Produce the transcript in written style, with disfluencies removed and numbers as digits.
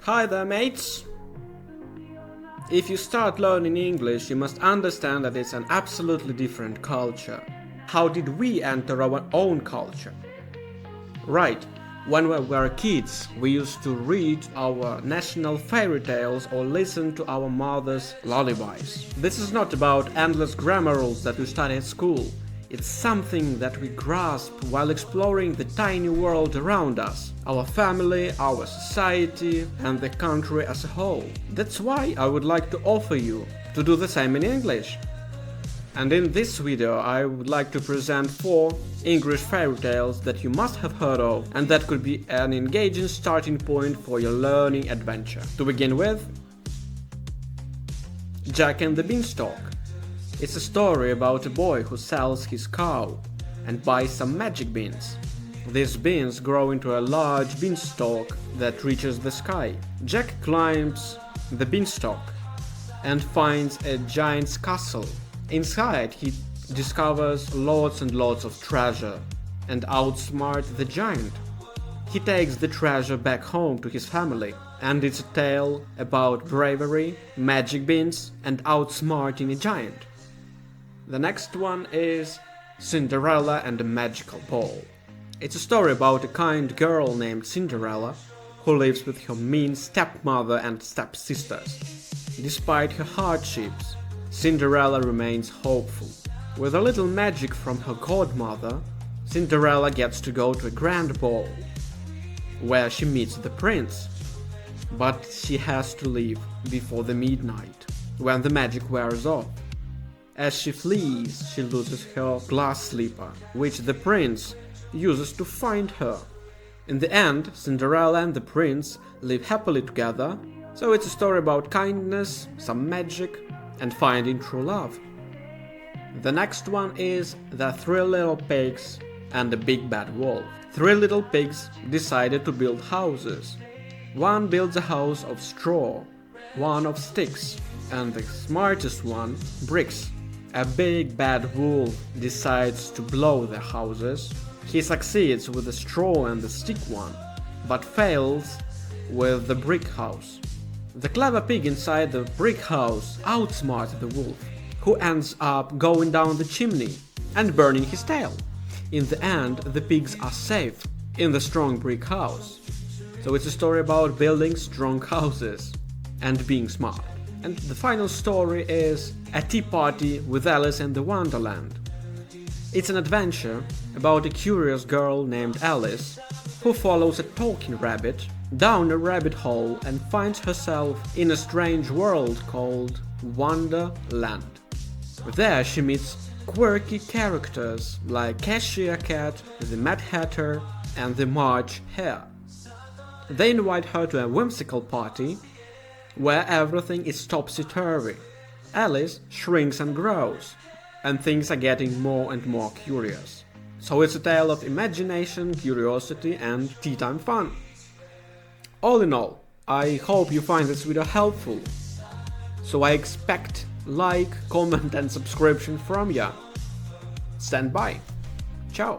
Hi there, mates! If you start learning English, you must understand that it's an absolutely different culture. How did we enter our own culture? Right, when we were kids, we used to read our national fairy tales or listen to our mother's lullabies. This is not about endless grammar rules that we study at school. It's something that we grasp while exploring the tiny world around us, our family, our society, and the country as a whole. That's why I would like to offer you to do the same in English. And in this video I would like to present 4 English fairy tales that you must have heard of and that could be an engaging starting point for your learning adventure. To begin with, Jack and the Beanstalk. It's a story about a boy who sells his cow and buys some magic beans. These beans grow into a large beanstalk that reaches the sky. Jack climbs the beanstalk and finds a giant's castle. Inside he discovers lots and lots of treasure and outsmarts the giant. He takes the treasure back home to his family, and it's a tale about bravery, magic beans, and outsmarting a giant. The next one is Cinderella and the Magical Ball. It's a story about a kind girl named Cinderella who lives with her mean stepmother and stepsisters. Despite her hardships, Cinderella remains hopeful. With a little magic from her godmother, Cinderella gets to go to a grand ball, where she meets the prince. But she has to leave before the midnight, when the magic wears off. As she flees, she loses her glass slipper, which the prince uses to find her. In the end, Cinderella and the prince live happily together, so it's a story about kindness, some magic, and finding true love. The next one is The 3 Little Pigs and the Big Bad Wolf. 3 little pigs decided to build houses. One builds a house of straw, one of sticks, and the smartest one, bricks. A big bad wolf decides to blow their houses. He succeeds with the straw and the stick one, but fails with the brick house. The clever pig inside the brick house outsmarts the wolf, who ends up going down the chimney and burning his tail. In the end, the pigs are safe in the strong brick house. So it's a story about building strong houses and being smart. And the final story is A Tea Party with Alice in the Wonderland. It's an adventure about a curious girl named Alice who follows a talking rabbit down a rabbit hole and finds herself in a strange world called Wonderland. There she meets quirky characters like Cashier Cat, the Mad Hatter, and the March Hare. They invite her to a whimsical party where everything is topsy-turvy. Alice shrinks and grows, and things are getting more and more curious. So it's a tale of imagination, curiosity, and tea time fun. All in all, I hope you find this video helpful. So I expect like, comment and subscription from ya. Stand by. Ciao.